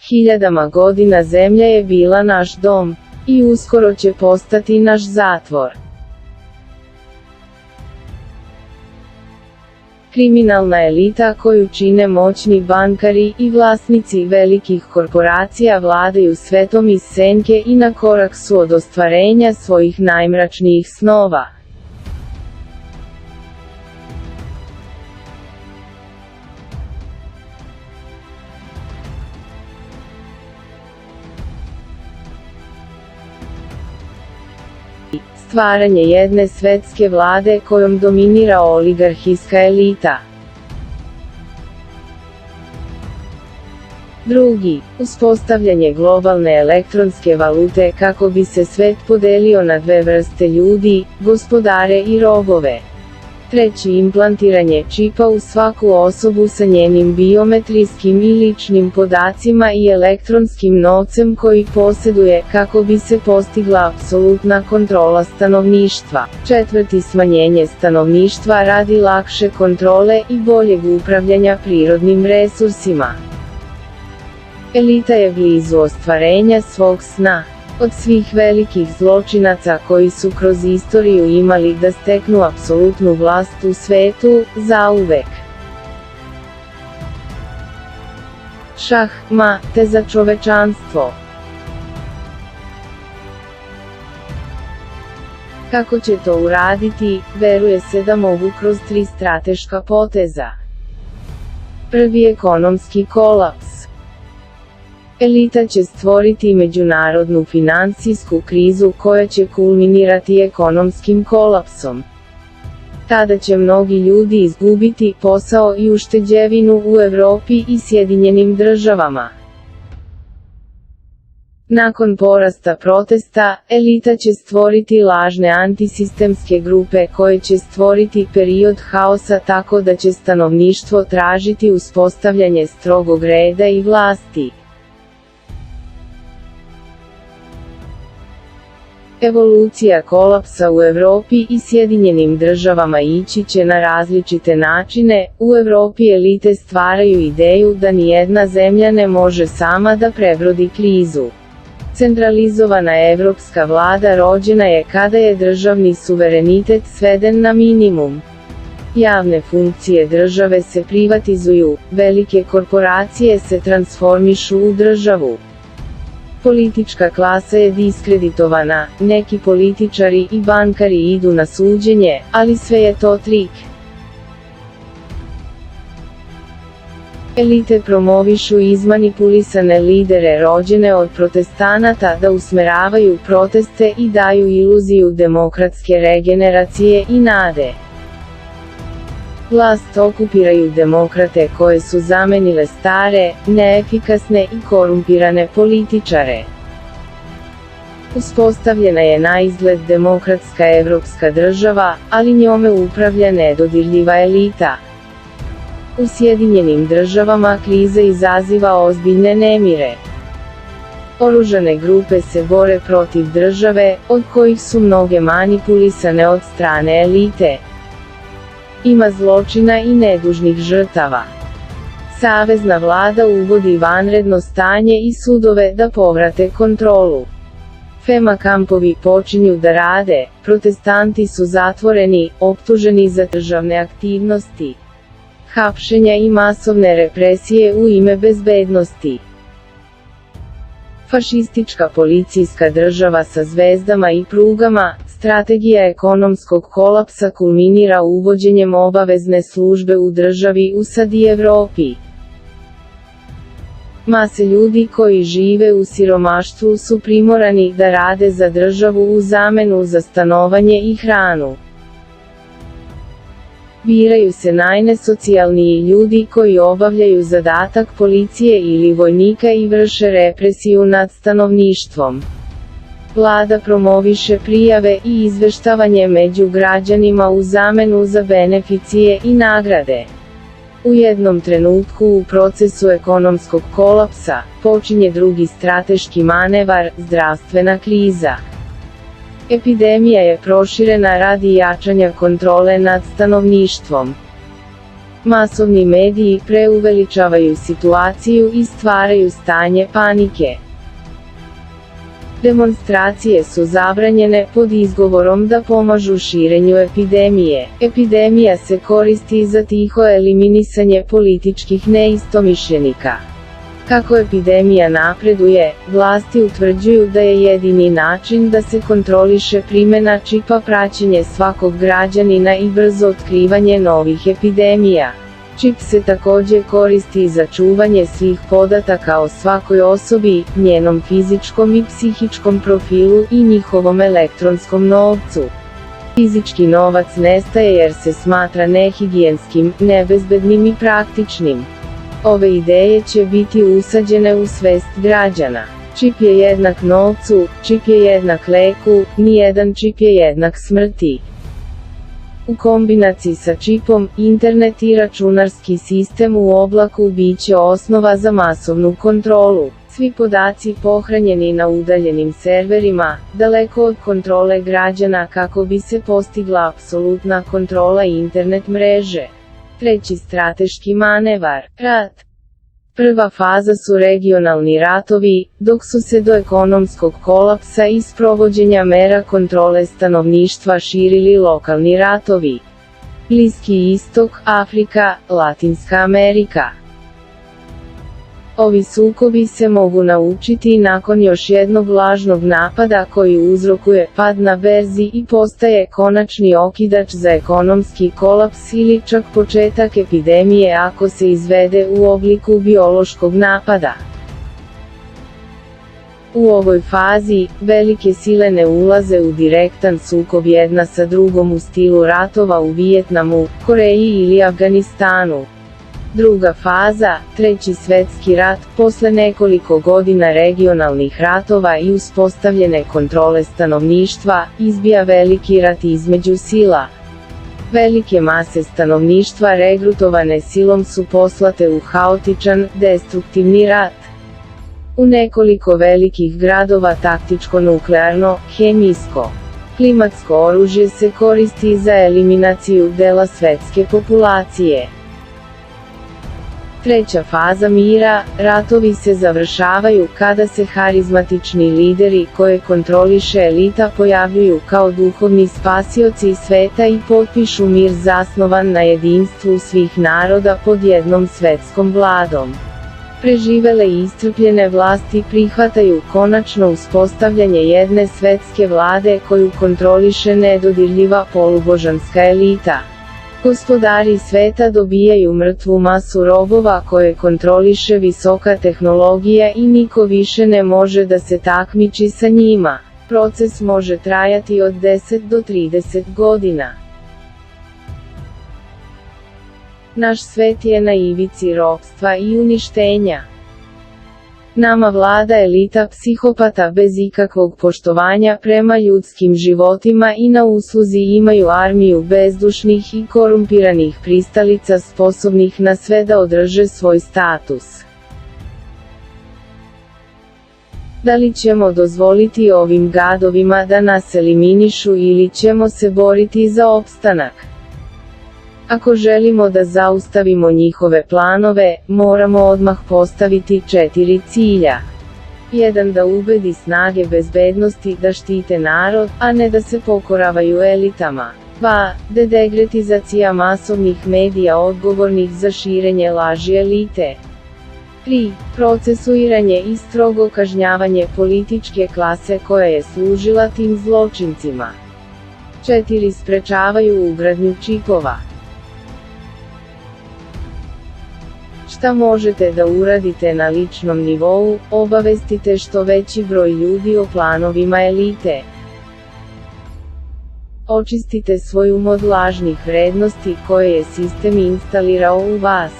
Hiljadama godina zemlja je bila naš dom, i uskoro će postati naš zatvor. Kriminalna elita koju čine moćni bankari i vlasnici velikih korporacija vladaju svetom iz senke i na korak su od ostvarenja svojih najmračnijih snova. Stvaranje jedne svetske vlade kojom dominira oligarhijska elita. Drugi, uspostavljanje globalne elektronske valute kako bi se svet podelio na dve vrste ljudi, gospodare i robove. Treći, implantiranje čipa u svaku osobu sa njenim biometrijskim i ličnim podacima i elektronskim novcem koji posjeduje, kako bi se postigla apsolutna kontrola stanovništva. Četvrti, smanjenje stanovništva radi lakše kontrole i boljeg upravljanja prirodnim resursima. Elita je blizu ostvarenja svog sna. Od svih velikih zločinaca koji su kroz istoriju imali da steknu apsolutnu vlast u svetu, zauvek. Šah mate za čovečanstvo. Kako će to uraditi, veruje se da mogu kroz 3 strateška poteza. Prvi, ekonomski kolaps. Elita će stvoriti međunarodnu finansijsku krizu koja će kulminirati ekonomskim kolapsom. Tada će mnogi ljudi izgubiti posao i ušteđevinu u Evropi i Sjedinjenim državama. Nakon porasta protesta, elita će stvoriti lažne antisistemske grupe koje će stvoriti period haosa tako da će stanovništvo tražiti uspostavljanje strogog reda i vlasti. Evolucija kolapsa u Evropi i Sjedinjenim državama ići će na različite načine. U Evropi elite stvaraju ideju da nijedna zemlja ne može sama da prebrodi krizu. Centralizovana evropska vlada rođena je kada je državni suverenitet sveden na minimum. Javne funkcije države se privatizuju, velike korporacije se transformišu u državu. Politička klasa je diskreditovana, neki političari i bankari idu na suđenje, ali sve je to trik. Elite promovišu izmanipulisane lidere rođene od protestanata da usmeravaju proteste i daju iluziju demokratske regeneracije i nade. Vlast okupiraju demokrate koje su zamenile stare, neefikasne i korumpirane političare. Uspostavljena je naizgled demokratska evropska država, ali njome upravlja nedodirljiva elita. U Sjedinjenim državama kriza izaziva ozbiljne nemire. Oružane grupe se bore protiv države, od kojih su mnoge manipulisane od strane elite. Ima zločina i nedužnih žrtava. Savezna vlada uvodi vanredno stanje i sudove da povrate kontrolu. FEMA kampovi počinju da rade, protestanti su zatvoreni, optuženi za državne aktivnosti. Hapšenja i masovne represije u ime bezbednosti. Fašistička policijska država sa zvezdama i prugama, strategija ekonomskog kolapsa kulminira uvođenjem obavezne službe u državi USAD i Evropi. Mase ljudi koji žive u siromaštvu su primorani da rade za državu u zamenu za stanovanje i hranu. Biraju se najnesocijalniji ljudi koji obavljaju zadatak policije ili vojnika i vrše represiju nad stanovništvom. Vlada promoviše prijave i izveštavanje među građanima u zamenu za beneficije i nagrade. U jednom trenutku u procesu ekonomskog kolapsa, počinje drugi strateški manevar, zdravstvena kriza. Epidemija je proširena radi jačanja kontrole nad stanovništvom. Masovni mediji preuveličavaju situaciju i stvaraju stanje panike. Demonstracije su zabranjene pod izgovorom da pomažu širenju epidemije. Epidemija se koristi za tiho eliminisanje političkih neistomišljenika. Kako epidemija napreduje, vlasti utvrđuju da je jedini način da se kontroliše primjena čipa praćenje svakog građanina i brzo otkrivanje novih epidemija. Čip se također koristi za čuvanje svih podataka o svakoj osobi, njenom fizičkom i psihičkom profilu i njihovom elektronskom novcu. Fizički novac nestaje jer se smatra nehigijenskim, nebezbednim i praktičnim. Ove ideje će biti usađene u svest građana. Čip je jednak novcu, čip je jednak leku, nijedan čip je jednak smrti. U kombinaciji sa čipom, internet i računarski sistem u oblaku biće osnova za masovnu kontrolu. Svi podaci pohranjeni na udaljenim serverima, daleko od kontrole građana kako bi se postigla apsolutna kontrola internet mreže. Treći strateški manevar, rat. Prva faza su regionalni ratovi, dok su se do ekonomskog kolapsa i sprovođenja mera kontrole stanovništva širili lokalni ratovi. Bliski istok, Afrika, Latinska Amerika. Ovi sukobi se mogu naučiti nakon još jednog lažnog napada koji uzrokuje pad na berzi i postaje konačni okidač za ekonomski kolaps ili čak početak epidemije ako se izvede u obliku biološkog napada. U ovoj fazi, velike sile ne ulaze u direktan sukob jedna sa drugom u stilu ratova u Vijetnamu, Koreji ili Afganistanu. Druga faza, Treći svjetski rat, posle nekoliko godina regionalnih ratova i uspostavljene kontrole stanovništva, izbija veliki rat između sila. Velike mase stanovništva regrutovane silom su poslate u haotičan, destruktivni rat. U nekoliko velikih gradova taktičko nuklearno, hemijsko, klimatsko oružje se koristi za eliminaciju dela svetske populacije. Treća faza mira, ratovi se završavaju kada se harizmatični lideri koje kontroliše elita pojavljuju kao duhovni spasioci sveta i potpišu mir zasnovan na jedinstvu svih naroda pod jednom svetskom vladom. Preživele i iscrpljene vlasti prihvataju konačno uspostavljanje jedne svetske vlade koju kontroliše nedodirljiva polubožanska elita. Gospodari sveta dobijaju mrtvu masu robova koje kontroliše visoka tehnologija i niko više ne može da se takmiči sa njima. Proces može trajati od 10 do 30 godina. Naš svet je na ivici ropstva i uništenja. Nama vlada elita psihopata bez ikakvog poštovanja prema ljudskim životima i na usluzi imaju armiju bezdušnih i korumpiranih pristalica sposobnih na sve da održe svoj status. Da li ćemo dozvoliti ovim gadovima da nas eliminišu ili ćemo se boriti za opstanak? Ako želimo da zaustavimo njihove planove, moramo odmah postaviti 4 cilja. 1. Da ubedi snage bezbednosti da štite narod, a ne da se pokoravaju elitama. 2. Dedegretizacija masovnih medija odgovornih za širenje laži elite. 3. Procesuiranje i strogo kažnjavanje političke klase koja je služila tim zločincima. 4. Sprečavaju ugradnju čipova. Šta možete da uradite na ličnom nivou? Obavestite što veći broj ljudi o planovima elite. Očistite svoj um od lažnih vrednosti koje je sistem instalirao u vas.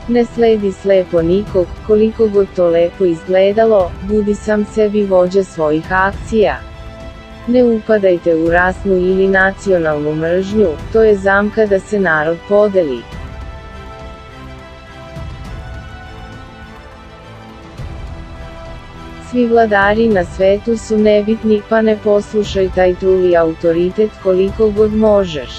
Ne sledi slepo nikog, koliko god to lepo izgledalo, budi sam sebi vođa svojih akcija. Ne upadajte u rasnu ili nacionalnu mržnju, to je zamka da se narod podeli. Svi vladari na svetu su nebitni, pa ne poslušaj taj truli autoritet koliko god možeš.